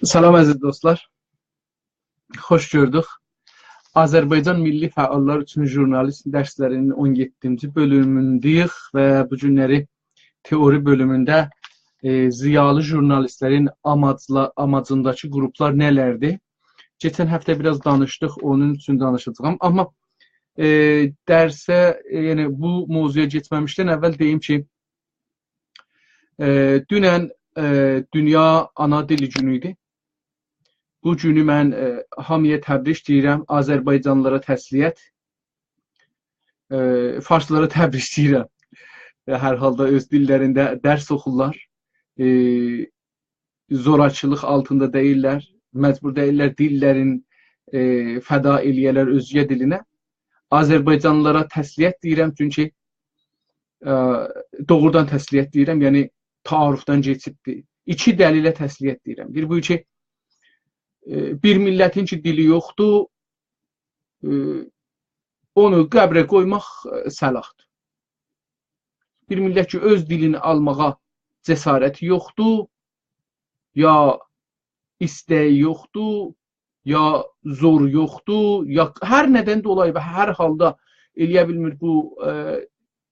Salam əziz dostlar, xoş gördük. Azərbaycan Milli Fəallar üçün Jurnalist dərslərinin 17-ci bölümündəyik və bu günləri teori bölümündə ziyalı jurnalistlərin amacındakı qruplar nələrdir? Keçən həftə biraz danışdıq, onun üçün danışacağım. Amma dərsə, yəni bu mövzuya geçməmişdən əvvəl deyim ki, dünən Dünya Ana Dili Günü idi. Bu günü mən hamıya təbrik deyirəm, Azərbaycanlılara təsliyyət, farslara təbrik deyirəm. Hər halda öz dillərində dərs oxurlar, zorakılıq altında deyirlər, məcbur deyirlər dillərin fəda eləyərlər özgə dilinə. Azərbaycanlılara təsliyyət deyirəm, çünki doğrudan təsliyyət deyirəm, yəni taarrufdan keçibdir. İki dəlilə təsliyyət deyirəm. Bir bu ki, bir millətin ki dili yoxdur, onu qəbrə qoymaq səlahdır. Bir millət ki öz dilini almağa cəsarəti yoxdur, ya istəyi yoxdur, ya zor yoxdur, ya hər nədən dolayı və hər halda eləyə bilmir bu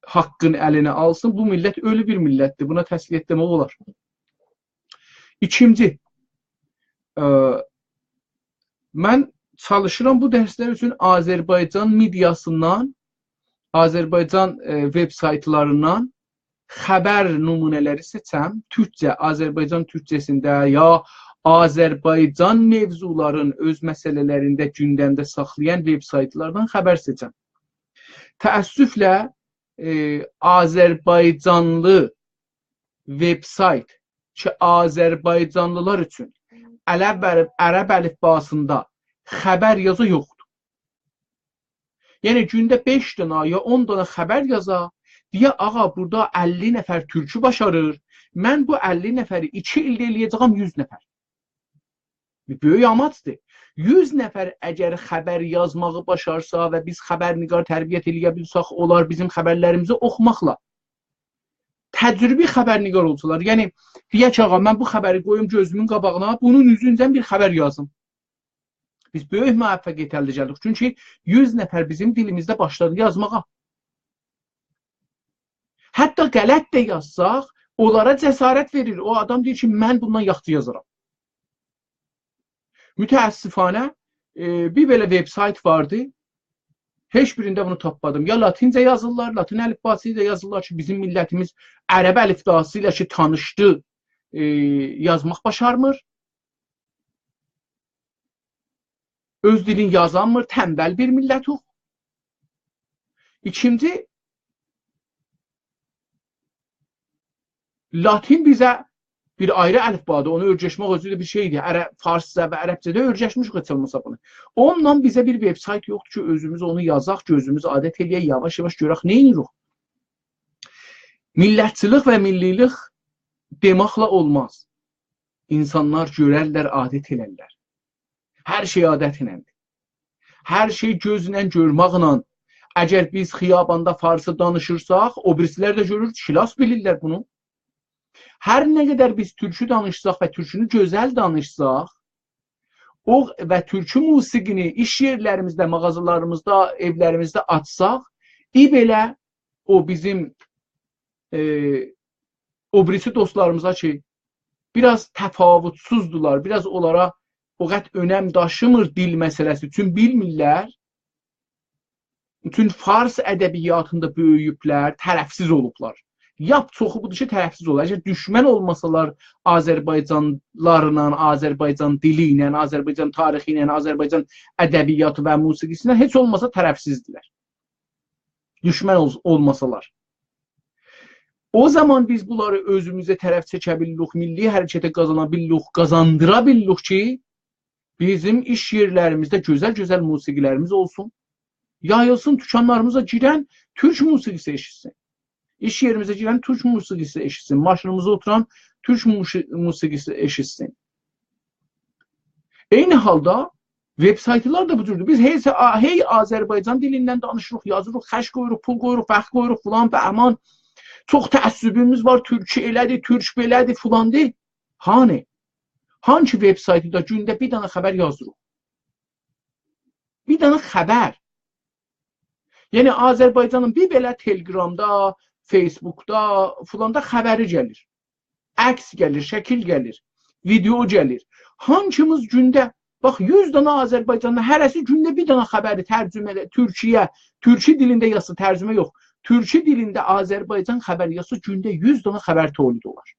haqqın əlinə alsın, bu millət ölü bir millətdir. Buna təsliyyət demək olar. İkinci, mən çalışıram bu dərslər üçün Azərbaycan mediasından, Azərbaycan web saytlarından xəbər nümunələri seçəm. Türkcə, Azərbaycan türkcəsində ya Azərbaycan mövzuların öz məsələlərində gündəmdə saxlayan web saytlardan xəbər seçəm. Təəssüflə Azərbaycanlı web sayt ki, Azərbaycanlılar üçün ərəb əlifbasında xəbər yazı yoxdur. Yəni gündə 5 dənə ya 10 dənə xəbər yaza, deyə ağa burada 50 nəfər türkü başarır. Mən bu 50 nəfəri 2 ildə eləyəcəm 100 nəfər. Böyük amaçdır. 100 nəfər əgər xəbər yazmağı başarsa və biz xəbərnigar tərbiyyət eləyə bilsək, onlar bizim xəbərlərimizi oxumaqla təcrübi xəbərnigar olsalar. Yəni deyək ki, ağa mən bu xəbəri qoyum gözümün qabağına, bunun üzündən bir xəbər yazım. Biz böyük müvəffəqiyyət əldə etdik. Çünki 100 nəfər bizim dilimizdə başladı yazmağa. Hətta qələt də yazsaq, onlara cəsarət verir. O adam deyir ki, mən bundan yaxşı yazaram. Mütəəssifanə bir belə veb-sayt vardı. Heç birində bunu tapmadım. Ya latincə yazırlar, latin əlifbası ilə yazırlar ki, bizim millətimiz ərəb əlifbası ilə ki, tanışdı, yazmaq başarmır. Öz dilin yazanmır, tənbəl bir millət o. İkinci, latin bizə bir ayrı əlifbadır, onu örgəşmək özü də bir şeydir. Farsca və ərəbcədə örgəşmiş heç olmasa bunu. Ondan bizə bir veb-sayt yoxdur ki, özümüz onu yazaq, gözümüz adət eləyək, yavaş-yavaş görək, nə edirik? Millətçilik və millilik deməklə olmaz. İnsanlar görərlər, adət elərlər. Hər şey adət iləndir. Hər şey gözlə görməklə. Əgər biz xiyabanda farsça danışırsaq, o birisilər də görür, xilas bilirlər bunu. Hər nə qədər biz türkü danışsaq və türkünü gözəl danışsaq, o və türkü musiqini iş yerlərimizdə, mağazalarımızda, evlərimizdə açsaq, belə o bizim o birisi dostlarımıza ki, biraz təfavutsuzdular, biraz onlara o qədər önəm daşımır dil məsələsi üçün bilmirlər. Bütün fars ədəbiyyatında böyüyüblər, tərəfsiz olublar. Yap çoxu budur ki, tərəfsiz olur. Əgər düşmən olmasalar Azərbaycanlarla, Azərbaycan dili ilə, Azərbaycan tarixi ilə, Azərbaycan ədəbiyyatı və musiqisindən heç olmasa tərəfsizdirlər. Düşmən olmasalar. O zaman biz bunları özümüzə tərəf çəkə bilirik, milli hərəkətə qazana bilirik, qazandıra bilirik ki, bizim iş yerlərimizdə gözəl-gözəl musiqilərimiz olsun. Yayılsın, dükanlarımıza girən türk musiqisi eşitsin. İş yerimizə girən türk musiqisi eşitsin. Maşınımıza oturan türk musiqisi eşitsin. Eyni halda veb-saytlar da bu cürdür. Biz hey Azərbaycan dilindən danışırıq, yazırıq, xəş qoyuruq, pul qoyuruq, fəx qoyuruq, filan, bəhman. Çox təəssübümüz var, türkçe elədir, türk belədir, filandır. Hani? Hangi veb-saytda gündə bir dənə xəbər yazırıq? Bir dənə xəbər. Yəni Azərbaycanın bir belə Telegramda, Facebookda, filanda xəbəri gəlir. Əks gəlir, şəkil gəlir, video gəlir. Hankimiz gündə, bax 100 dənə Azərbaycanda hərəsi gündə bir dənə xəbəri tərcümə edir, türkçe dilində yazsa tərcümə yox. Türkçe dilində Azərbaycan xəbər yazsa gündə 100 dənə xəbər tolid olar.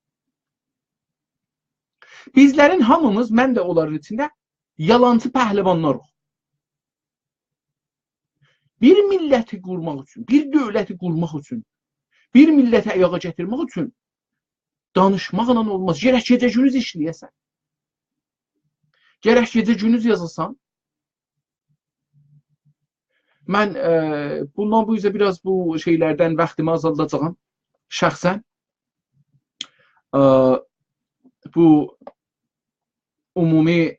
Bizlərin hamımız, mən də onların içində yalancı pəhləvanlarıq. Bir milləti qurmaq üçün, bir dövləti qurmaq üçün, bir milləti ayağa gətirmək üçün danışmaqla olmaz. Gərək gecə gündüz işləyəsən. Gərək gecə gündüz yazasan. Mən bundan bu yüzden biraz bu şeylərdən vaxtımı azaldacağım. Şəxsən bu ümumi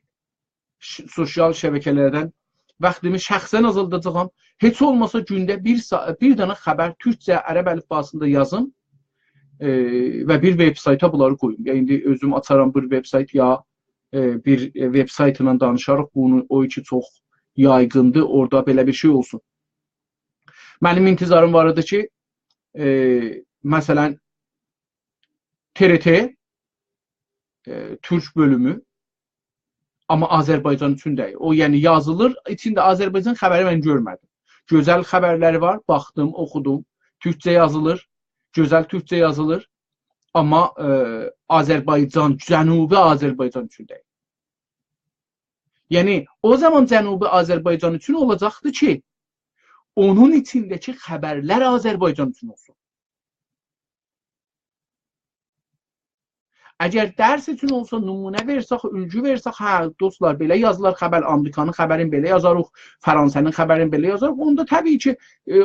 sosial şəbəkələrdən vaxtımı şəxsən azaldacağım. Heç olmasa gündə bir dənə xəbər türkcə, ərəb əlifbasında yazım və bir veb-sayta bunları qoyum. Ya indi özüm açaram bir veb-sayt ya bir veb-sayt ilə danışarıq. Bunu o iki çox yaygındır. Orada belə bir şey olsun. Mənim intizarım var idi ki, məsələn, TRT Türk bölümü, amma Azərbaycan üçün deyil. O, yəni yazılır, içində Azərbaycan xəbəri mən görmədim. Gözəl xəbərləri var, baxdım, oxudum. Türkçə yazılır, gözəl türkçə yazılır, amma Azərbaycan, Cənubi Azərbaycan üçün deyil. Yəni, o zaman Cənubi Azərbaycan üçün olacaqdır ki, onun içindəki xəbərlər Azərbaycan üçün olsun. Əgər dərs üçün olsa, nümunə versək, ülgü versək, hə, dostlar, belə yazılar xəbər, Amerikanın xəbərini belə yazarıq, Fransa'nın xəbərini belə yazarıq, onda təbii ki,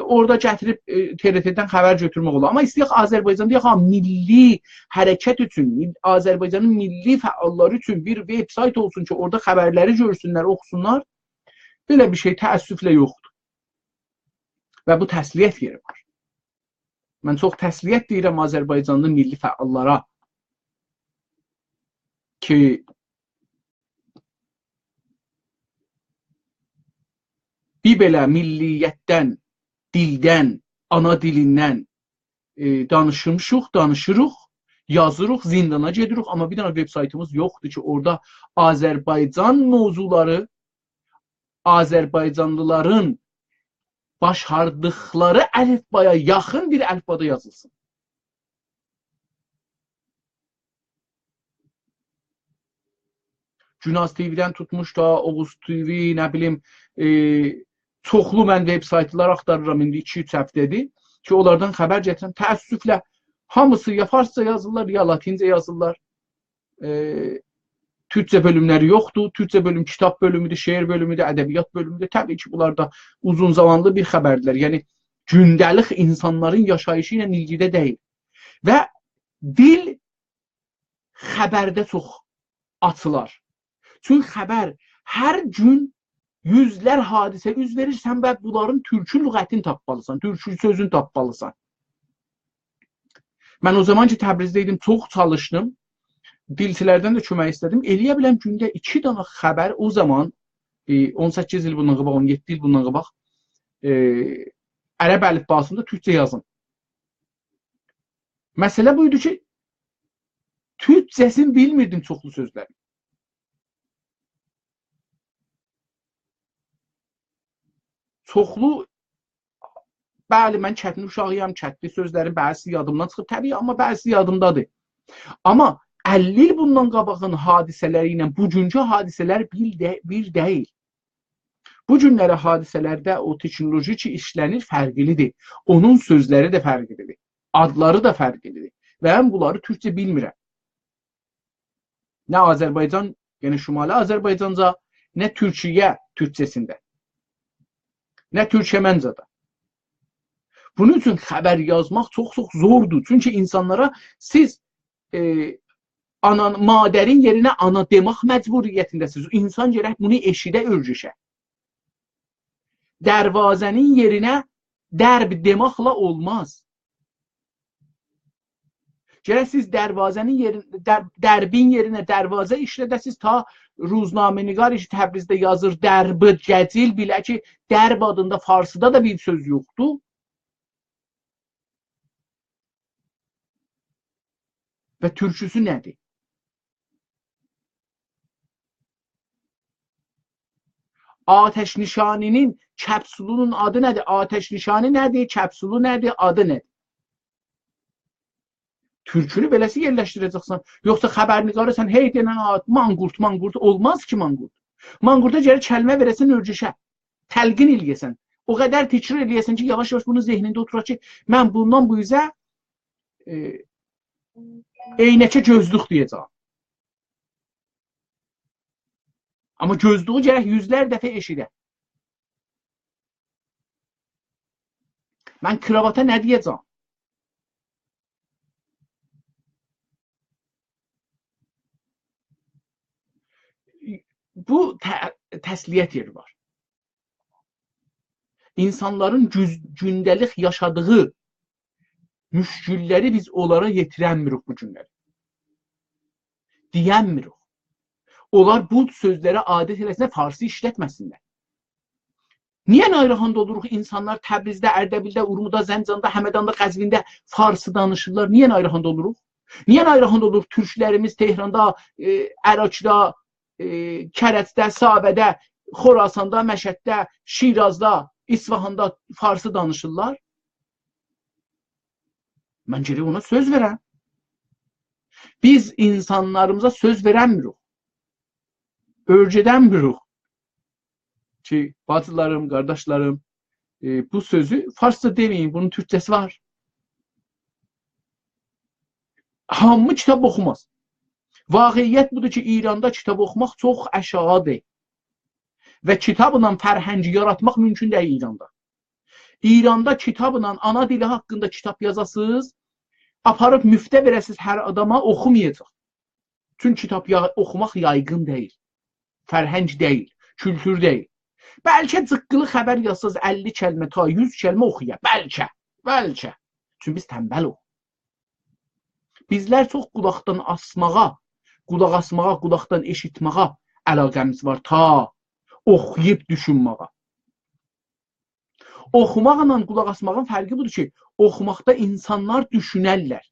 orada gətirib TRT-dən xəbər götürmək olar. Amma istəyək Azərbaycan, deyək, milli hərəkət üçün, Azərbaycanın milli fəalları üçün bir veb-sayt olsun ki, orada xəbərləri görsünlər, oxusunlar, belə bir şey təəssüflə yoxdur. Və bu təsliyyət yeri var. Mən çox təsliyyət deyirəm Azərbaycanlı milli fəallara ki, bir belə milliyyətdən, dildən, ana dilindən danışırıq, yazırıq, zindana gedirik, amma bir dənə veb-saytımız yoxdur ki, orada Azərbaycan mövzuları, Azərbaycanlıların başardıqları əlifbaya yaxın bir əlifbada yazılsın. Günaz TV-dən tutmuş da, Oğuz TV, nə bilim, çoxlu mən veb-saytlar axtarıram, indi 2-3 həftədir ki, onlardan xəbər gətirəm. Təəssüflə, hamısı ya farsça yazırlar, ya latincə yazırlar. Türkçə bölümləri yoxdur. Türkçə bölüm kitab bölümüdür, şeir bölümüdür, ədəbiyyat bölümüdür. Təbii ki, bunlar da uzun zamanlı bir xəbərdirlər. Yəni, gündəlik insanların yaşayışı ilə ilgidə deyil. Və dil xəbərdə çox açılar. Çünki xəbər hər gün yüzlər hadisə üz verirsən və bunların türkü lüğətini tapmalısan, türkü sözünü tapmalısan. Mən o zaman ki, Təbrizdə idim, çox çalışdım. Dilçilərdən də kömək istədim. Eləyə biləm gündə 2 dənə xəbər o zaman 18 il bundan qabaq, 17 il bundan qabaq ərəb əlifbasında türkçə yazın. Məsələ buydu ki, türkçəsini bilmirdim çoxlu sözləri. Çoxlu, bəli, mən çətin uşağıyam, çətli sözlərin bəzisi yadımdan çıxıb, təbii, amma bəzisi yadımdadır. Amma 50 il bundan qabağın hadisələri ilə bugünkü hadisələr bir deyil. Bu günləri hadisələrdə o texnoloji ki işlənir fərqlidir. Onun sözləri də fərqlidir. Adları da fərqlidir. Və mən bunları türkçə bilmirəm. Nə Azərbaycan, yəni Şimali Azərbaycanca, nə Türkiyə türkçəsində. Nə Türkçəməncədə. Bunun üçün xəbər yazmaq çox-çox zordur. Çünki insanlara siz madərin yerinə ana demək məcburiyyətindəsiniz. İnsan gərək bunu eşidə örgüşə. Dərvazənin yerinə dərb deməklə olmaz. Gərək siz dərbin yerinə dərvazə işlədəsiniz, ta Ruznamenigar işi Təbrizdə yazır, dərbı, gəcil, bilə ki, dərb adında farsıda da bir söz yoxdur. Və türküsü nədir? Ateşnişaninin kəpsulunun adı nədir? Ateşnişanı nədir? Kəpsulu nədir? Adı nədir? Türkünü beləsi yerləşdirəcəksən. Yoxsa xəbərniqarı sən hey denən manqurt, olmaz ki manqurt. Manqurta gərək kəlmə verəsən örgüşə. Təlqin eləyəsən. O qədər təkrar eləyəsən ki, yavaş-yavaş bunun zehnində oturaq ki, mən bundan bu üzə eynəkə gözlük deyəcəm. Amma gözlüğü gərək yüzlər dəfə eşidə. Mən kravata nə deyəcəm? Bu təsliyyət yeri var. İnsanların gündəlik yaşadığı müşkülləri biz onlara yetirənmirik bu günləri. Deyənmirik. Onlar bu sözlərə adət eləsinlər, farsı işlətməsinlər. Niyə Nayrahanda oluruq insanlar Təbrizdə, Ərdəbildə, Urmuda, Zəncanda, Həmədanda, Qəzvində farsı danışırlar? Niyə Nayrahanda oluruq? Niyə Nayrahanda oluruq? Türklərimiz Tehranda, Ərakda, Kərəcdə, Sabədə, Xorasanda, Məşəddə, Şirazda, İsfahanda farsı danışırlar? Mən gərək ona söz verəm. Biz insanlarımıza söz verənmirik. Örgədənmirik. Ki, bacılarım, qardaşlarım, bu sözü farsça demeyin, bunun türkçəsi var. Hamı kitab oxumaz. Vaqiiyyət budur ki, İranda kitab oxumaq çox aşağıdır və kitabla fərhəngi yaratmaq mümkün deyil İranda. İranda kitabla ana dili haqqında kitab yazasınız, aparıb müftə verəsiniz hər adama, oxumayacaq. Çünki kitab oxumaq yayğın deyil, fərhəng deyil, kültür deyil. Bəlkə cıqqılı xəbər yazsınız 50 kəlmə ta 100 kəlmə oxuya, bəlkə. Çünki biz tənbəluq. Bizlər çox qulaqdan asmağa, qulaqdan eşitməyə əlaqəmiz var, ta oxuyub düşünməyə. Oxumaqla qulaq asmağın fərqi budur ki, oxumaqda insanlar düşünərlər.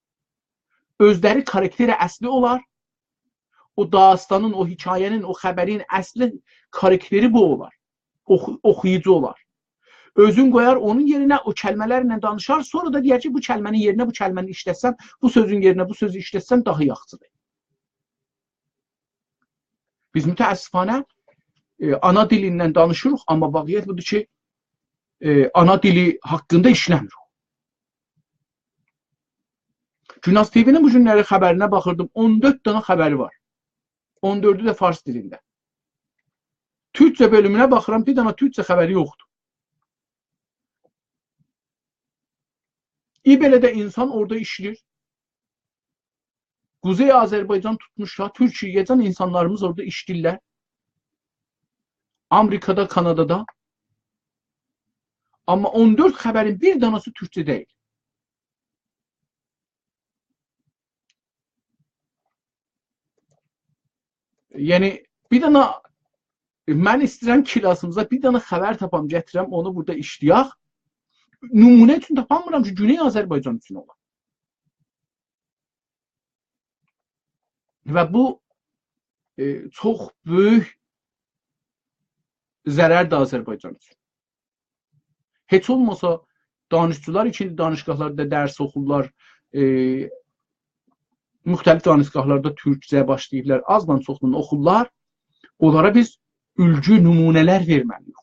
Özləri karakteri əsli olar. O dastanın, o hekayənin, o xəbərin əsli karakteri bu olar. Oxuyucu olar. Özün qoyar onun yerinə, o kəlmələrlə danışar, sonra da deyər ki, bu kəlmənin yerinə bu kəlməni işlətsəm, bu sözün yerinə bu sözü işlətsəm daha yaxşıdır. Biz mütəəssifanə ana dilindən danışırıq, amma vaqiət budur ki, ana dili haqqında işləmirik. Günas TV-nin bu günləri xəbərinə baxırdım, 14 dənə xəbəri var. 14'ü də fars dilində. Türkçə bölümünə baxıram, bir dənə Türkçə xəbəri yoxdur. İbelə də insan orada işləyir. Quzey Azərbaycan tutmuşlar, Türkiyədən insanlarımız orada işləyirlər. Amerikada, Kanadada. Amma 14 xəbərin bir dənəsi Türkçə deyil. Yəni, bir dənə mən istəyirəm kilasımıza bir dənə xəbər tapam, gətirəm, onu burada işləyək. Nümunə üçün tapamıram ki, Güney Azərbaycan üçün olar. Və bu çox böyük zərərdir Azərbaycan üçün. Heç olmasa danışçılar ikinci danışqahlarda dərs oxurlar, müxtəlif danışqahlarda türkcə başlayırlar, azdan çoxdan oxurlar. Onlara biz ülgü nümunələr verməliyik.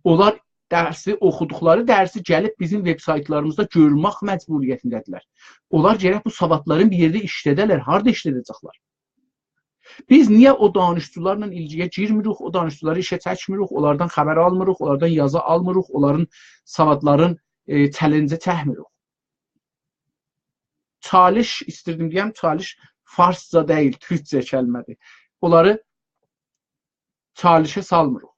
Onlar dərsi, oxuduqları dərsi gəlib bizim veb saytlarımızda görmək məcburiyyətindədirlər. Onlar gəlib bu savadların bir yerdə işlədərlər, harada işlədəcəklər? Biz niyə o danışçılarla ilgiyə girmirik, o danışçıları işə çəkmirik, onlardan xəbər almırıq, onlardan yazı almırıq, onların savadların challenge çəkmirik? Çalış istirdim deyəm, çalış farsca deyil, türkcə kəlmədir. Onları çalışa salmırıq.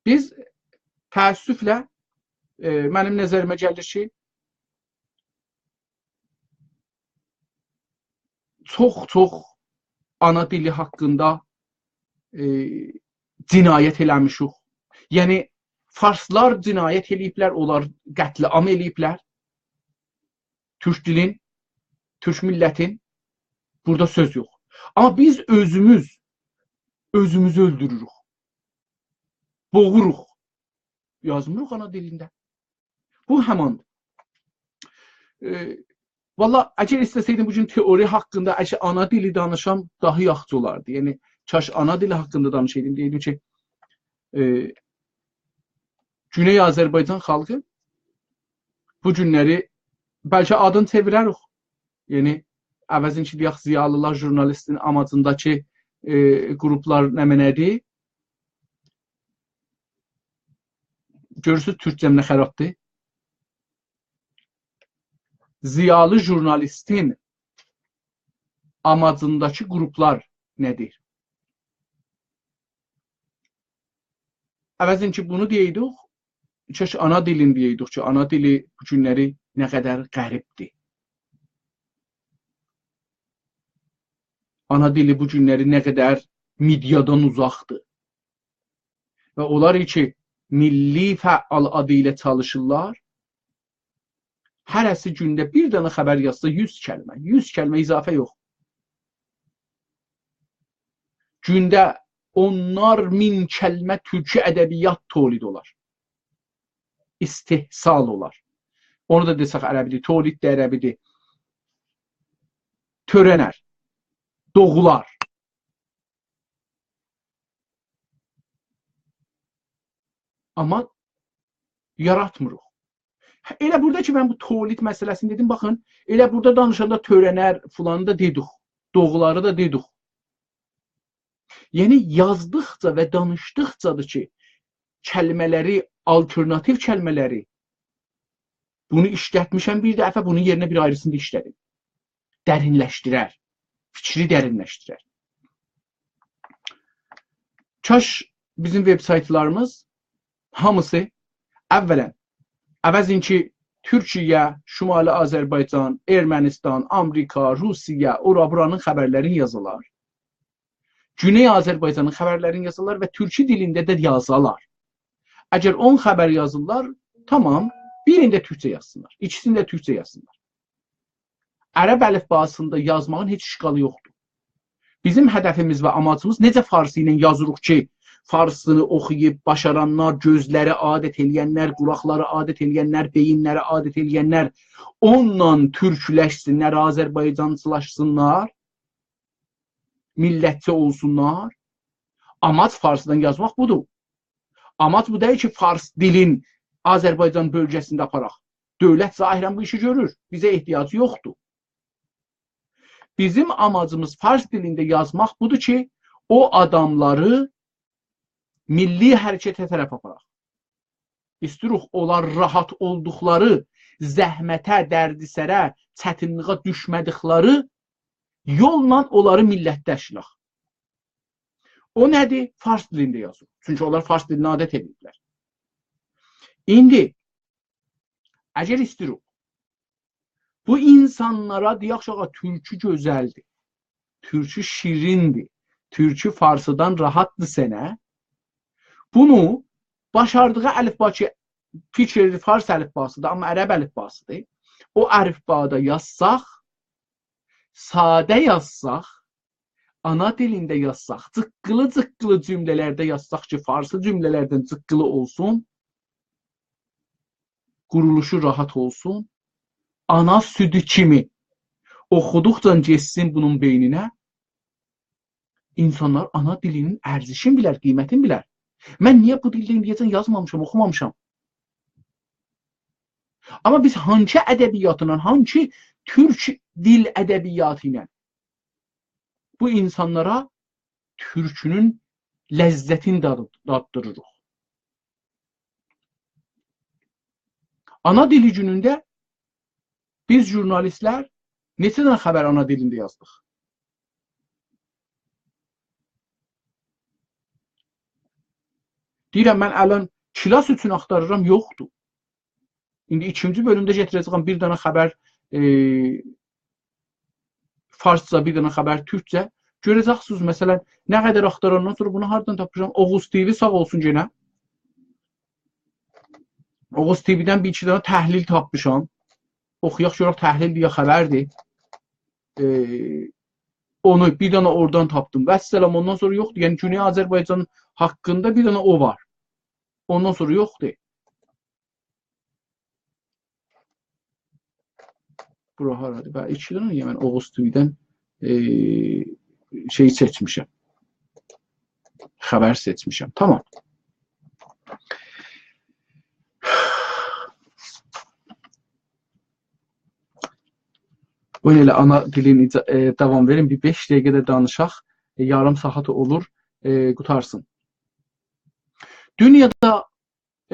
Biz təəssüflə mənim nəzərimə gəlir ki, çox ana dili haqqında cinayət eləmişik. Yəni, farslar cinayət eləyiblər, onlar qətliam eləyiblər. Türk dilin, Türk millətin burada söz yox. Amma biz özümüzü öldürürük. Boğuruq. Yazmırıq ana dilində. Bu həmandır. Valla, əgər istəsəydim bugün teori haqqında ana dili danışam, daha yaxşı olardı. Yəni, kaş ana dili haqqında danışaydım. Deyirdim ki, Güney Azərbaycan xalqı bu günləri bəlkə adını çevirərik. Yəni, əvəzin ki, deyək, ziyalılar, jurnalistin amacındakı qruplar nədir? Görürsünüz, Türkcəm nə xərabdır? Ziyalı jurnalistin amacındakı qruplar nədir? Əvəzin ki, bunu deyirdik, kaş ana dilin deyirdik ki, ana dili bu günləri nə qədər qəribdir. Ana dili bu günləri nə qədər mediadan uzaqdır. Və onlar ki, milli fəal adı ilə çalışırlar. Hərəsi gündə bir dənə xəbər yazsa 100 kəlmə. 100 kəlmə izafə yox. Gündə onlar min kəlmə türkü ədəbiyyat tolid olar. İstihsal olar. Onu da desək ərəbidir, tolid də ərəbidir. Törənər. Doğular. Amma yaratmırıq. Elə burada ki, mən bu tolid məsələsini dedim, baxın, elə burada danışanda törənər, filanı da dedik, doğuları da dedik. Yəni, yazdıqca və danışdıqcadır ki, kəlmələri, alternativ kəlmələri, bunu işlətmişəm bir dəfə, bunun yerinə bir ayrısında işlədim. Dərinləşdirər, fikri dərinləşdirər. Kaş bizim veb-saytlarımız hamısı əvvələn, əvəzin ki, Türkiyə, Şimali Azərbaycan, Ermənistan, Amerika, Rusiya, ora-buranın xəbərlərini yazılar. Güney Azərbaycanın xəbərlərini yazılar və türkü dilində də yazılar. Əgər 10 xəbər yazırlar, tamam, birində türkçə yazsınlar, ikisində türkçə yazsınlar. Ərəb əlifbasında yazmağın heç işqalı yoxdur. Bizim hədəfimiz və amacımız necə farsı ilə yazırıq ki, farsını oxuyub, başaranlar, gözləri adət eləyənlər, qulaqları adət eləyənlər, beyinləri adət eləyənlər, onunla türkləşsinlər, Azərbaycancılaşsınlar, millətçi olsunlar. Amac farsıdan yazmaq budur. Amac bu deyil ki, fars dilin Azərbaycan bölgəsində aparaq. Dövlət zahirən bu işi görür. Bizə ehtiyacı yoxdur. Bizim amacımız fars dilində yazmaq budur ki, o adamları milli hərəkətə tərəf aparaq. İstiruq, onlar rahat olduqları, zəhmətə, dərdisərə, çətinliğə düşmədikləri yolla onları millətləşdirək. O nədir? Fars dilində yazır. Çünki onlar fars dilinə adət ediblər. İndi, əgər istiruq, bu insanlara deyək ki, türkü gözəldir, türkü şirindir, türkü farsıdan rahatdır sənə, bunu başardığı əlifba ki, fikirli fars əlifbasıdır, amma ərəb əlifbasıdır, o əlifbada yazsaq, sadə yazsaq, ana dilində yazsaq, cıqqılı-cıqqılı cümlələrdə yazsaq ki, farsı cümlələrdən cıqqılı olsun, quruluşu rahat olsun, ana südü kimi oxuduqca geçsin bunun beyninə, insanlar ana dilinin ərzişini bilər, qiymətini bilər. Mən niyə bu dildə indiyəcən yazmamışam, oxumamışam? Amma biz hangi ədəbiyyatla, hangi türk dil ədəbiyyatı ilə bu insanlara türkünün ləzzətini daddırırıq. Ana dili günündə biz jurnalistlər neçə dənə xəbər ana dilində yazdıq? Deyirəm, mən ələn kilas üçün axtarıram, yoxdur. İndi ikinci bölümdə getirəcəyəm bir dənə xəbər farsca, bir dənə xəbər türkcə. Görəcəksiniz, məsələn, nə qədər axtarandan sonra bunu hardan tapacağım? Oğuz TV sağ olsun genə. Oğuz TV-dən bir iki dənə təhlil tapmışam. Oxuyaq görək təhlil deyə xəbərdir. Onu bir dənə oradan tapdım. Vəssalam, ondan sonra yoxdur. Yəni Güney Azərbaycan haqqında bir dənə o var. Ondan sonra yoxdur. Bura haradır? Və iki dənə mən Oğuz TV-dən şeyi seçmişəm. Xəbər seçmişəm. Tamam. Bu ilə ana dilini davam verin. Bir 5 dəqiqədə danışaq. Yarım saatı olur. Qutarsın. Dünyada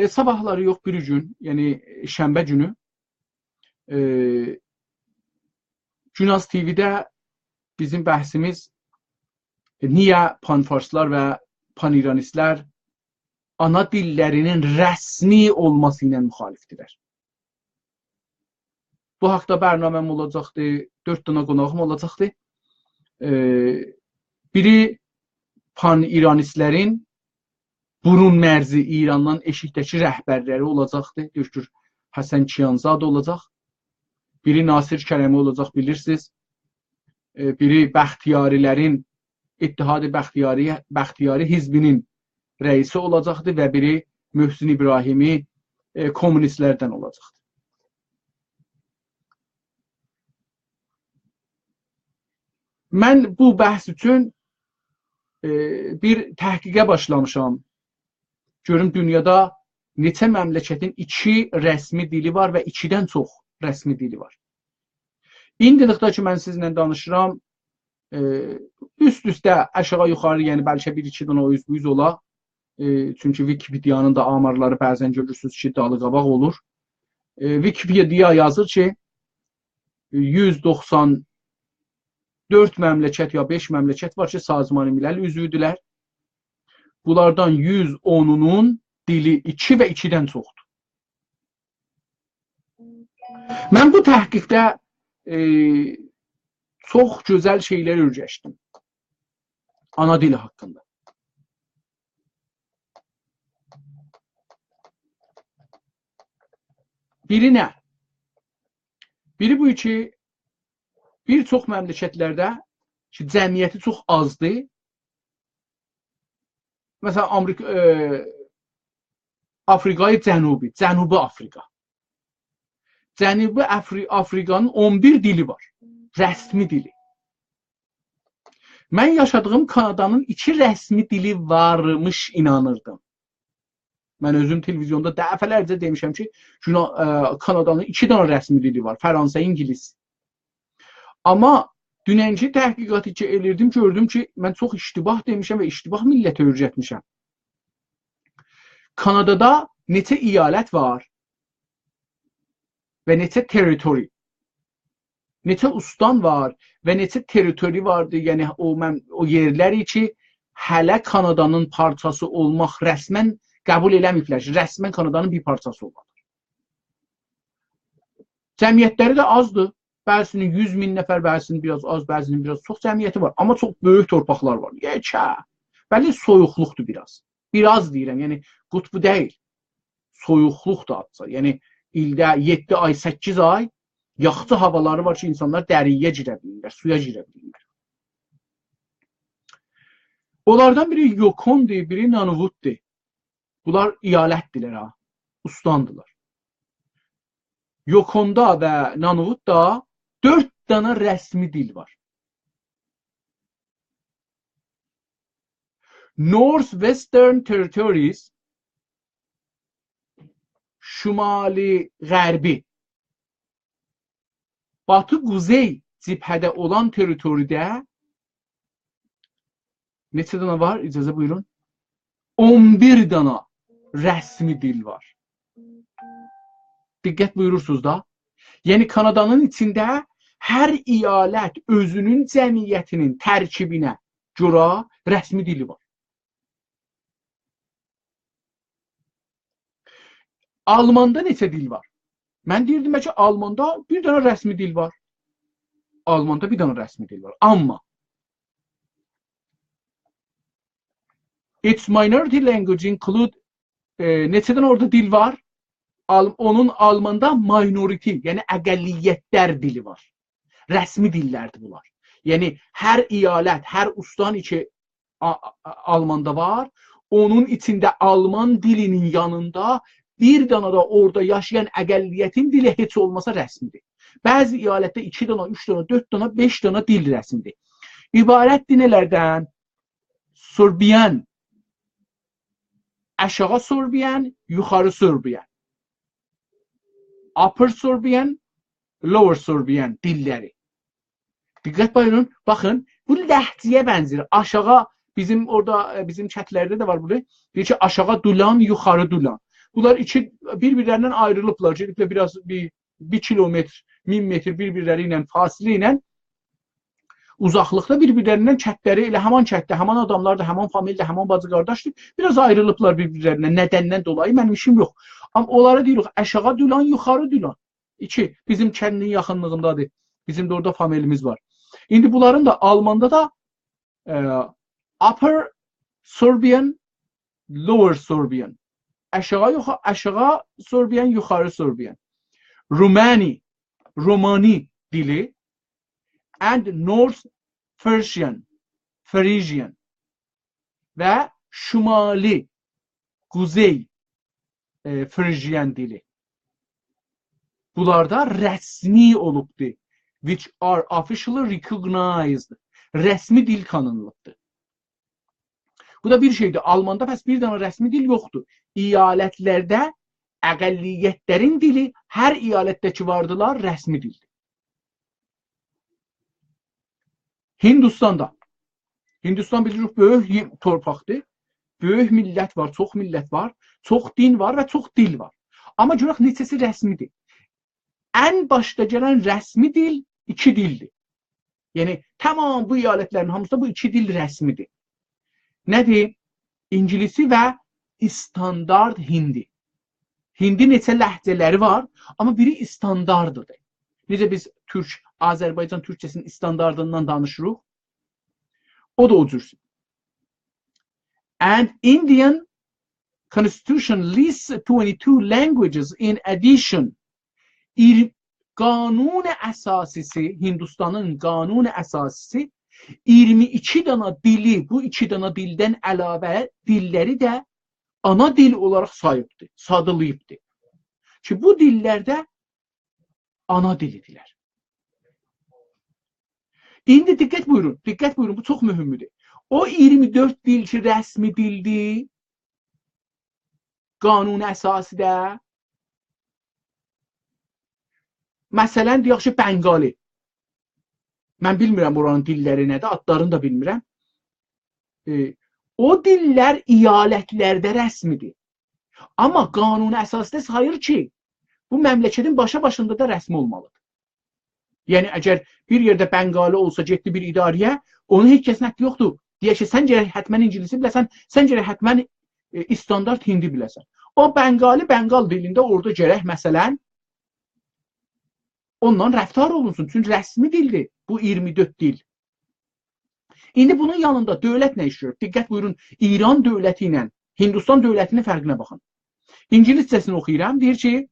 sabahları yox bir gün, yəni şənbə günü Günaz TV-də bizim bəhsimiz niyə panfarslar və paniranistlər ana dillərinin rəsmi olması ilə müxalifdirlər. Bu haqda bərnaməm olacaqdı, 4 dənə qonağım olacaqdı. Biri pan-iranistlərin burun mərzi İrandan eşikdəki rəhbərləri olacaqdı. Düşkür Həsən Kiyanzadə olacaq. Biri Nasir Kərəmi olacaq, bilirsiniz. Biri Bəxtiyarilərin, İttihad-ı Bəxtiyari hizbinin rəisi olacaqdı və biri Möhsin İbrahimi komünistlərdən olacaqdı. Mən bu bəhs üçün bir təhqiqə başlamışam. Görüm dünyada neçə məmləkətin 2 rəsmi dili var və 2-dən çox rəsmi dili var. İndilikdə ki, mən sizinlə danışıram, üst-üstə aşağı-yuxarı, yəni bəlkə 1-2 dənə o üz ola. Çünki Wikipedia'nın da amarları bəzən görürsünüz ki, dalı-qabaq olur. Wikipedia yazır ki, 194 məmləkət ya 5 məmləkət var ki, Sazman-ı Milal üzvüdülər. Bunlardan 110'unun dili 2 və 2-dən çoxdur. Mən bu təhqiqdə çox gözəl şeylər öyrəşdim. Ana dili haqqında. Biri nə? Biri bu ki, bir çox məmləkətlərdə ki, cəmiyyəti çox azdır. Məsələn, Afrikayı Cənubi Afrika. Cənubi Afrikanın 11 dili var. Rəsmi dili. Mən yaşadığım Kanadanın 2 rəsmi dili varmış inanırdım. Mən özüm televizyonda dəfələrcə demişəm ki, Kanadanın 2 dənə rəsmi dili var. Fransa, İngilis. Amma dünənki təhqiqatı ki, elirdim, gördüm ki, mən çox iştibah demişəm və iştibah millətə öyrətmişəm. Kanadada neçə iyalət var və neçə territori, neçə ustan var və neçə territori vardır, yəni o yerləri ki, hələ Kanadanın parçası olmaq rəsmən qəbul eləməyiblər. Rəsmən Kanadanın bir parçası olmalıdır. Cəmiyyətləri də azdır. Bəzisinin 100 min nəfər, bəzisinin biraz az, bəzisinin biraz çox cəmiyyəti var. Amma çox böyük torpaqlar var. Bəli, soyuqluqdur biraz. Biraz deyirəm, yəni qutbu deyil. Soyuqluqdur adca. Yəni ildə 7 ay, 8 ay yaxçı havaları var ki, insanlar dəriyə girə bilirlər, suya girə bilirlər. Onlardan biri Yokondur, biri Nunavutdur. Bunlar iyalətdirlər, ha. Ustandılar. Yokonda və Nunavutda 4 dənə rəsmi dil var. Northwestern Territories, Şimali Qərbi, Batı-Quzey cibhədə olan territoridə neçə dənə var? İcazə buyurun. 11 dənə rəsmi dil var. Diqqət buyurursunuz da. Yəni Kanadanın içində hər iyalət özünün cəmiyyətinin tərkibinə görə rəsmi dili var. Almanda neçə dil var? Mən deyirdim ki, Almanda bir dənə rəsmi dil var. Almanda bir dənə rəsmi dil var. Amma its minority language include neçə dənə orada dil var? Onun Almanda minority, yəni əqəlliyyətlər dili var. Rəsmi dillərdir bunlar. Yəni hər iyalət, hər ustan ki Almanda var, onun içində Alman dilinin yanında bir dənə də orada yaşayan əqəlliyyətin dili heç olmasa rəsmidir. Bəzi iyalətdə 2 dənə, 3 dənə, 4 dənə, 5 dənə dil rəsmidir. İbarətdir nələrdən? Sorbian, aşağı Sorbian, yuxarı Sorbian. Upper Sorbian, Lower Sorbian dilləri. Diqqət buyurun, baxın, bu ləhciyə bənzir. Aşağı, bizim orada, bizim çətlərdə də var burada. Deyir ki, aşağı Dulan, yuxarı Dulan. Bunlar bir-birlərindən ayrılıblar. Gediblə biraz bir kilometr, 1000 metr bir-birləri ilə, fasilə ilə uzaqlıqda bir-birlərindən kətləri elə həman kətdə, həman adamlar da, həman familiyada, həman bacı qardaşdır. Biraz ayrılıblar bir-birlərindən. Nədəndən dolayı mənim işim yox. Amma onlara deyirik, aşağı Dulan, yuxarı Dulan. İki, bizim kəndin yaxınlığındadır. Bizim də orada familiyimiz var. İndi bunların da Almanda da Upper Sorbian, Lower Sorbian. Aşağı Sorbian, yuxarı Sorbian. Romani dili and North Frisian və Şimali Quzey Frisian dili. Bunlarda rəsmi olubdur. Which are officially recognized. Rəsmi dil kanunluqdur. Bu da bir şeydir. Almanda bəs bir dənə rəsmi dil yoxdur. İyalətlərdə əqəlliyyətlərin dili hər iyalətdəki vardılar rəsmi dildir. Hindistanda. Hindistan bilirik böyük torpaqdır. Böyük millət var, çox millət var, çox din var və çox dil var. Amma görək neçəsi rəsmidir. Ən başda gələn rəsmi dil 2 dildir. Yəni tamam bu iyalətlərin hamısında bu 2 dil rəsmidir. Nədir? İngilisi və standart hindi. Hindi neçə ləhcələri var, amma biri standardıdır. Necə biz Azərbaycan türkçəsinin standardından danışırıq? O da o cürsün. And Indian Constitution lists 22 languages in addition. Qanun əsasisi, Hindistanın qanun əsasisi 22 dana dili, bu 2 dana dildən əlavə dilləri də ana dil olaraq sayıbdır, sadılayıbdır. Ki bu dillərdə ana dilidirlər. İndi diqqət buyurun, bu çox mühümdür. O 24 dil ki rəsmi dildir, qanun əsasidə. Məsələn, deyək ki, Bengali. Mən bilmirəm oranın dilləri nədir, adlarını da bilmirəm. O dillər iyalətlərdə rəsmidir. Amma qanun əsasında sayır ki, bu məmləkətin başında da rəsmi olmalıdır. Yəni, əgər bir yerdə Bengali olsa, getdi bir idarəyə, onun heç kəsin haqqı yoxdur. Deyək ki, sən gərək hətmən İngilisi biləsən, sən gərək hətmən standart hindi biləsən. O Bengal dilində orada gərək, məsələn, ondan rəftar olunsun. Çünki rəsmi dildir bu 24 dil. İndi bunun yanında dövlət nə işləyir? Diqqət buyurun, İran dövləti ilə Hindistan dövlətinin fərqinə baxın. İngiliscəsini oxuyuram, deyir ki,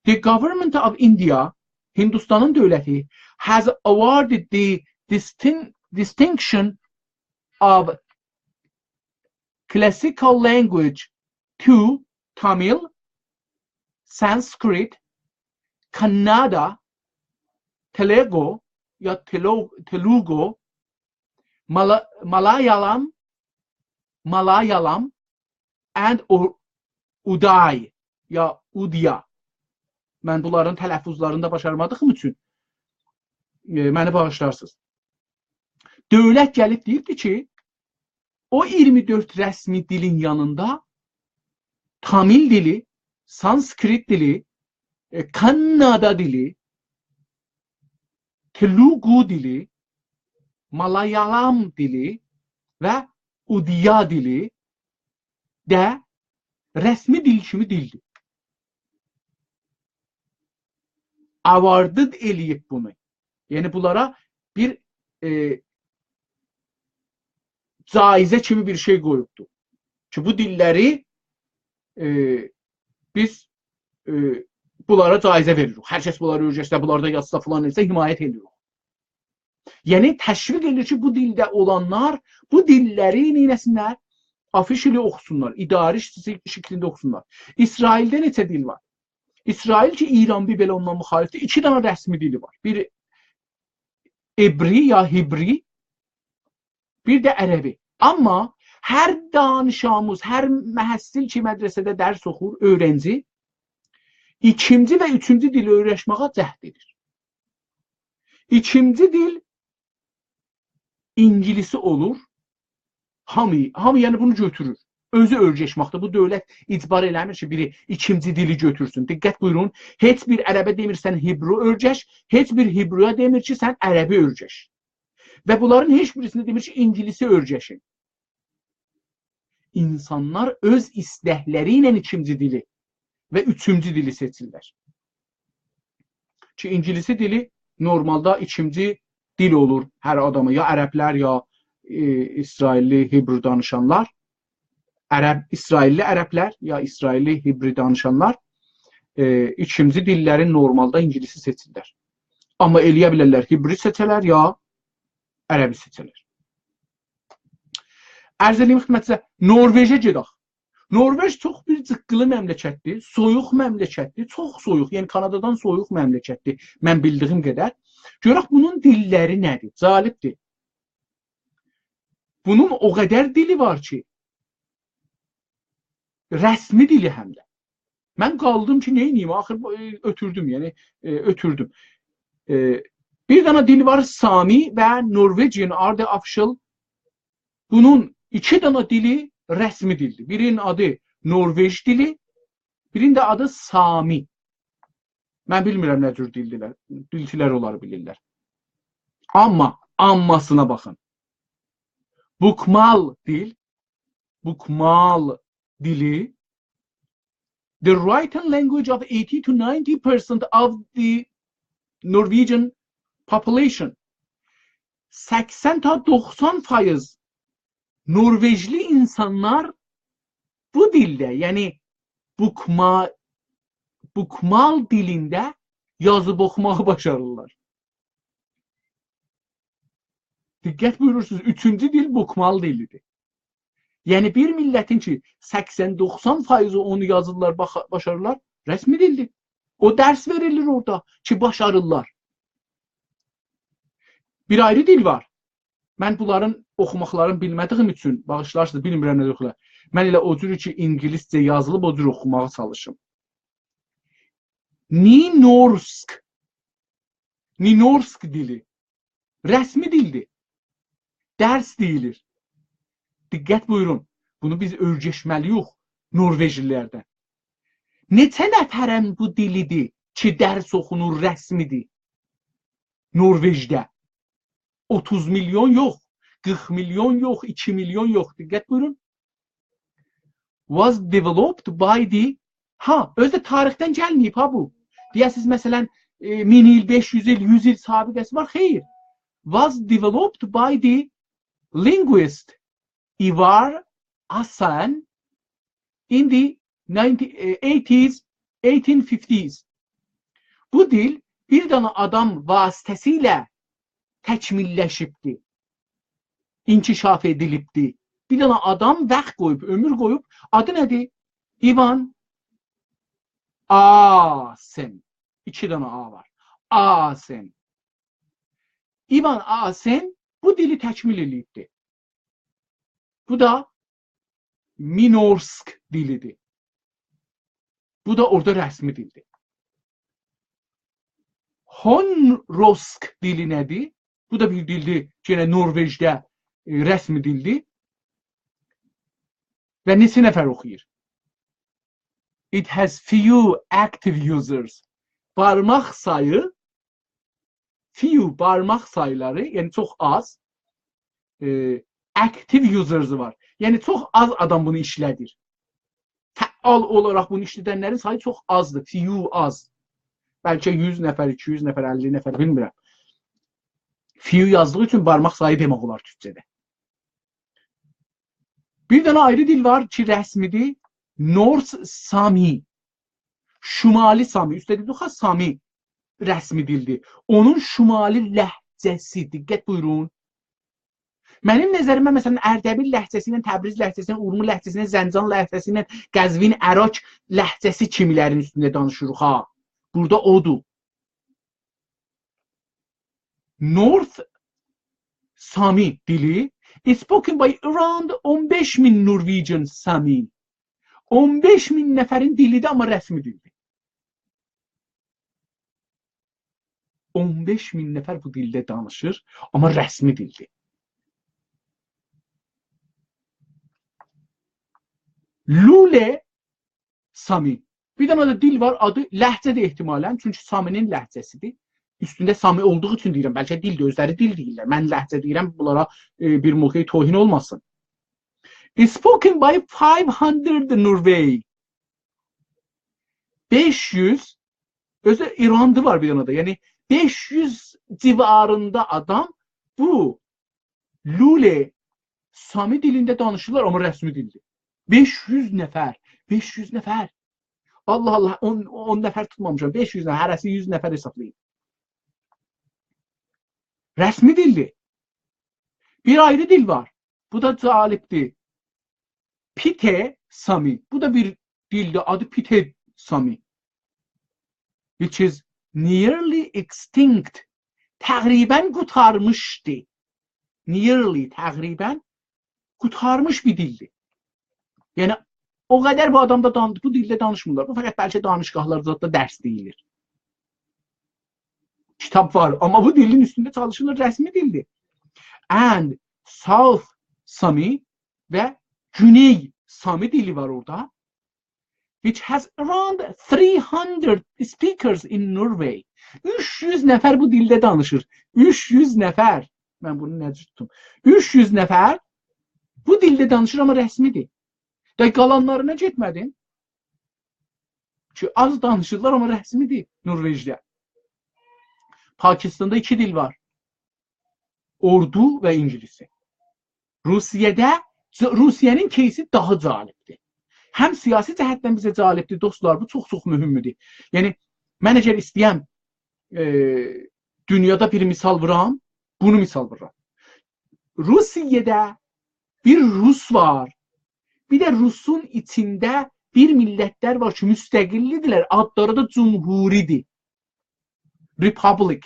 The government of India, Hindistanın dövləti, has awarded the distinction of classical language to Tamil, Sanskrit, Kannada, Telugu, ya Telugu, Malayalam, and Uday, ya Udya. Mən bunların tələffuzlarında başarmadığım üçün məni bağışlarsınız. Dövlət gəlib deyirdi ki, o 24 rəsmi dilin yanında Tamil dili, Sanskrit dili, Kannada dili, Telugu dili, Malayalam dili və Udya dili də rəsmi dil kimi dildir. Avarded eləyib bunu. Yəni bunlara bir caizə kimi bir şey qoyubdur. Ki bu dilləri biz bunlara caizə veririk. Hər kəs bunları öyrəşsə, bunlarda yazsa filan etsə himayət edirik. Yəni təşviq edir ki, bu dildə olanlar bu dilləri neynəsinlər? Afişili oxusunlar, idari şəklində oxusunlar. İsraildə neçə dil var? İsrail ki, İran bir belə ondan müxalifdir. 2 dənə rəsmi dili var. Bir Ebri ya Hibri, bir də Ərəbi. Amma hər danışamız, hər məhəssil ki, mədrəsədə dərs oxur, öğrenci, 2-ci və 3-cü dili öyrəşməyə cəhd edir. 2-ci dil İngilisi olur. Hamı yəni bunu götürür. Özü öyrəşməkdə. Bu dövlət icbar eləmir ki, biri 2-ci dili götürsün. Diqqət buyurun, heç bir ərəbə demir sən Hibru öyrəş, heç bir Hibruya demir ki, sən ərəbi öyrəş. Və bunların heç birisini demir ki, İngilisi öyrəşin. İnsanlar öz istəkləri ilə 2-ci dili və 3-cü dili seçirlər. Ki İngilisi dili normalda 2-ci dil olur hər adamı. Ya ərəblər, ya İsrailli Hibru danışanlar. İsrailli ərəblər, ya İsrailli Hibru danışanlar 2-ci dillərin normalda İngilisi seçirlər. Amma eləyə bilərlər Hibru seçələr, ya ərəbi seçələr. Ərz eləyim xidmətinizə, Norveçə gedək. Norveç çox bir cıqqılı məmləkətdir, soyuq məmləkətdir, çox soyuq, yəni Kanadadan soyuq məmləkətdir, mən bildiyim qədər. Görək bunun dilləri nədir? Cəlibdir. Bunun o qədər dili var ki, Rəsmi dili həm də. Mən qaldım ki, neyniyim? Axır ötürdüm, yəni ötürdüm. Bir dana dil var, Sami və Norwegian are the official. Bunun iki dana dili rəsmi dildir. Birinin adı Norveç dili, birinin də adı Sami. Mən bilmirəm nə cür dildilər. Dilçilər olar bilirlər. Ammasına baxın. Bukmal dili, the written language of 80 to 90% of the Norwegian population. 80 ta 90% Norveçli insanlar bu dildə, yəni bukmal dilində yazıb oxumağı başarırlar. Diqqət buyurursunuz, üçüncü dil bukmal dilidir. Yəni bir millətin ki 80-90% onu yazırlar, başarırlar, rəsmi dildir. O dərs verilir orada ki başarırlar. Bir ayrı dil var. Mən bunların oxumaqlarını bilmədiyim üçün, bağışlarsınız, bilmirəm nə oxular. Mən elə o cür ki ingiliscə yazılıb o cür oxumağa çalışım. Ninorsk dili rəsmi dildir. Dərs deyilir. Diqqət buyurun. Bunu biz öyrəşməliyik Norveçlilərdən. Neçə nəfərin bu dilidir ki dərs oxunur, rəsmidir? Norveçdə 30 milyon yox, 40 milyon yox, 2 milyon yox. Diqqət buyurun. Was developed by the... özü də tarixdən gəlməyib bu. Deyəsiniz məsələn 1000 il, 500 il, 100 il sabiqəsi var. Xeyr. Was developed by the linguist Ivar Asen in the 1850s. Bu dil bir dana adam vasitəsilə təkmilləşibdi, inkişaf edilibdi. Bir dana adam vaxt qoyub, ömür qoyub, adı nədir? İvan Asen. 2 dana A var. Asen. İvan Asen bu dili təkmil edibdi. Bu da Minorsk dilidir. Bu da orada rəsmi dildir. Honrosk dili nədir? Bu da bir dildir. Yenə Norveçdə rəsmi dildir. Və neçə nəfər oxuyur? It has few active users. Barmaq sayı, barmaq sayıları, yəni çox az active users var. Yəni çox az adam bunu işlədir. Fəal olaraq bunu işlədənlərin sayı çox azdır. Few az. Bəlkə 100 nəfər, 200 nəfər, 50 nəfər, bilmirəm. Few yazdığı üçün barmaq sayı demək olar türkçədə. Bir dənə ayrı dil var ki, rəsmidir. North Sami. Şimali Sami. Üstəlik Sami rəsmi dildir. Onun şimali ləhcəsi. Diqqət buyurun. Mənim nəzərimə məsələn Ərdəbil ləhcəsi ilə, Təbriz ləhcəsi ilə, Urmu ləhcəsi ilə, Zəncan ləhcəsi ilə, Qəzvin, Ərak ləhcəsi kimilərin üstündə danışırıq. Burada odur. North Sami dili is spoken by around 15.000 Norwegian Sami. 15.000 nəfərin dilidir, amma rəsmi dildir. 15.000 nəfər bu dildə danışır, amma rəsmi dildir. Lule Sami. Bir dənə də dil var, adı ləhcə də ehtimalən, çünki Saminin ləhcəsidir. Üstündə Sami olduğu üçün deyirəm, bəlkə dildir, özləri dil deyirlər. Mən ləhcə deyirəm, bunlara bir mövqeyi tohin olmasın. Is spoken by 500 Norway. 500, özü İranlı var bir dənə də, yəni 500 civarında adam bu Lule Sami dilində danışırlar, amma rəsmi dildir. 500 nəfər, 500 nəfər. Allah Allah, 10 nəfər tutmamışam, 500 nəfər, hərəsi 100 nəfər hesablayın. Rəsmi dildir. Bir ayrı dil var. Bu da cəlibdir. Pite Sami. Bu da bir dildir. Adı Pite Sami. Which is nearly extinct. Təqribən qurtarmışdı. Nearly, təqribən qurtarmış bir dildir. Yəni O qədər bu adam da bu dildə danışmırlar. Bu fəqət bəlkə danışqahlarda da dərs deyilir. Kitab var, amma bu dilin üstündə çalışılır, rəsmi dildir. And South Sami və Güney Sami dili var orada. Which has around 300 speakers in Norway. 300 nəfər bu dildə danışır. 300 nəfər. Mən bunu necə tuttum? 300 nəfər bu dildə danışır, amma rəsmidir. Da qalanlarına getmədim. Çünki az danışırlar, amma rəsmidir Norveçdə. Pakistanda 2 dil var. Ordu və İngilisi. Rusiyanın кейsi daha cəlibdir. Həm siyasi cəhətdən bizə cəlibdir, dostlar, bu çox mühümdür. Yəni, mən əgər istəyəm dünyada bir misal vuram, bunu misal vuram. Rusiyada bir Rus var. Bir də Rusun içində bir millətlər var ki, müstəqillidirlər. Adları da Cumhuridir. Republic.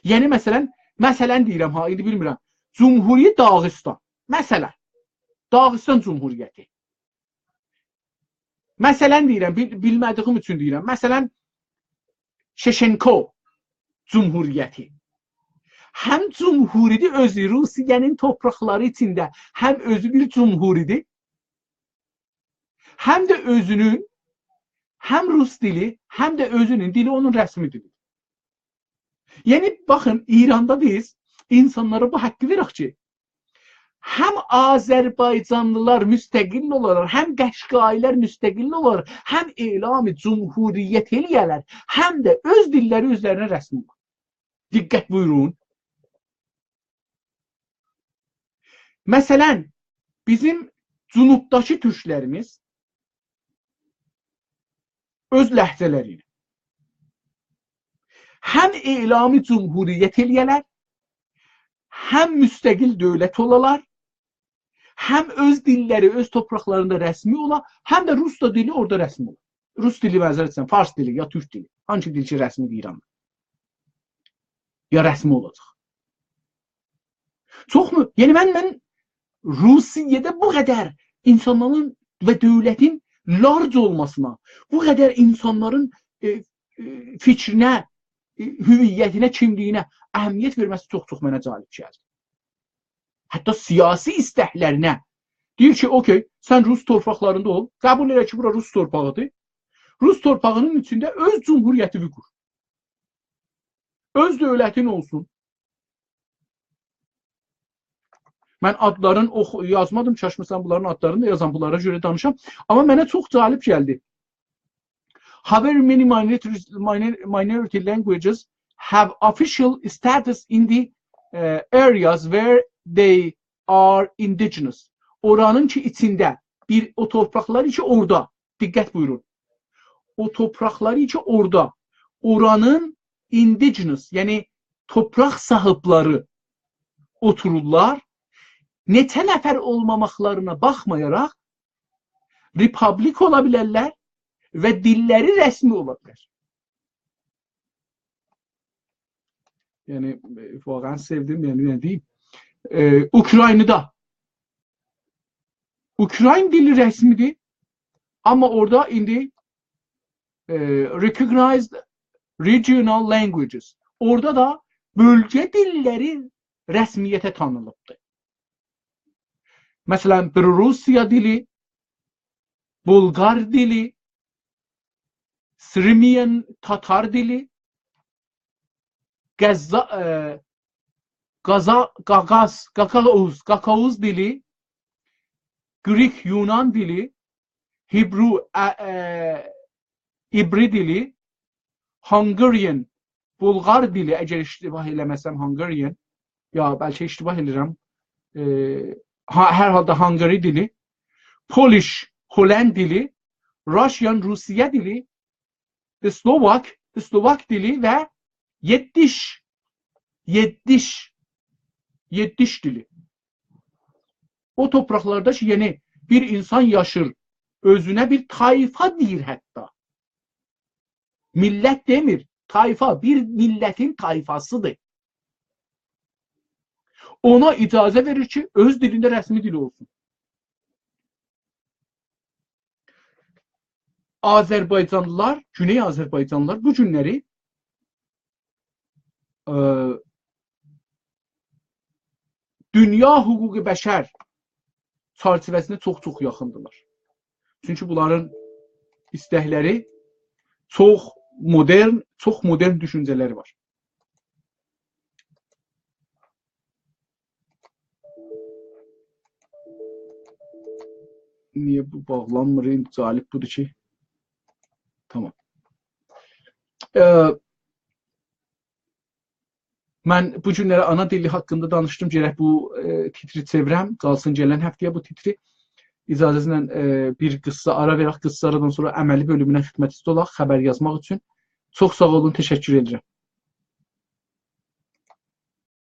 Yəni, məsələn deyirəm, indi bilmirəm. Cumhuriyyət Dağıstan. Məsələn, Dağıstan Cumhuriyyəti. Məsələn deyirəm, bilmədiyim üçün deyirəm. Məsələn, Şeşenko Cumhuriyyəti. Həm Cumhuridir özü, Rusiyanın torpaqları içində həm özü bir Cumhuridir, həm də özünün, həm Rus dili, həm də özünün dili onun rəsmi dili. Yəni, baxın, İranda biz insanlara bu haqqı veririk ki, həm Azərbaycanlılar müstəqil olarlar, həm Qəşqailər müstəqil olarlar, həm elam-ı cumhuriyyət eləyərlər, həm də öz dilləri özlərinə rəsmi var. Diqqət buyurun. Məsələn, bizim cünubdakı türklərimiz öz ləhcələri ilə həm elam-ı cumhuriyyət eləyərlər, həm müstəqil dövlət olalar, həm öz dilləri, öz torpaqlarında rəsmi ola, həm də Rus da dili orada rəsmi ola. Rus dili məzər etsən, Fars dili ya Türk dili. Hangi dil ki rəsmi İranda? Ya rəsmi olacaq. Çox mu? Yəni mən Rusiyada bu qədər insanların və dövlətin larc olmasına, bu qədər insanların fikrinə, hüviyyətinə, kimliyinə əhəmiyyət verməsi çox mənə cəlb gəldi. Hətta siyasi istəklərinə deyir ki, okey, sən Rus torpaqlarında ol, qəbul elə ki, bura Rus torpağıdır. Rus torpağının içində öz cumhuriyyətini qur. Öz dövlətin olsun. Mən adların yazmadım, çaşmışsam bunların adlarını da yazan, bunlara görə danışam. Amma mənə çox cəlb gəldi. However, many minority languages have official status in the areas where they are indigenous. Oranın ki içində, o torpaqları ki orada, diqqət buyurun. O torpaqları ki orada, oranın indigenous, yəni torpaq sahibləri otururlar. Neçə nəfər olmamaqlarına baxmayaraq, republik ola bilərlər və dilləri rəsmi ola bilər. Yəni, vaqən sevdim, yəni nə deyim. Ukraynada. Ukrayn dili rəsmidir, amma orada indi recognized regional languages. Orada da bölgə dilləri rəsmiyyətə tanınıbdır. Məsələn, Rusiya dili, Bulqar dili, Sırmiyan Tatar dili, Gagauz dili, Greek Yunan dili, Hebrew İbri dili, Hungarian Bulqar dili, əgər iştibah eləməsəm Hungarian, ya bəlkə iştibah edirəm, hər halda Hungary dili, Polish Hollend dili, Russian Rusiya dili, Slovak dili və Yiddiş dili. O topraklarda ki, yəni bir insan yaşır, özünə bir tayfa deyir hətta. Millət demir, tayfa, bir millətin tayfasıdır. Ona icazə verir ki, öz dilində rəsmi dili olsun. Azərbaycanlılar, Güney Azərbaycanlılar bu günləri dünya hüquqi bəşər çərçivəsinə çox-çox yaxındırlar. Çünki bunların istəkləri çox modern düşüncələri var. Niyə bu bağlanmır? Cəlib budur ki. Tamam. Mən bu günləri ana dili haqqında danışdım. Gərək bu titri çevirəm. Qalsın gələn həftəyə bu titri. İcazənizlə bir qıssa ara verək. Qıssa aradan sonra əməli bölümünə xidmətçi olaq, xəbər yazmaq üçün. Çox sağ olun, təşəkkür edirəm.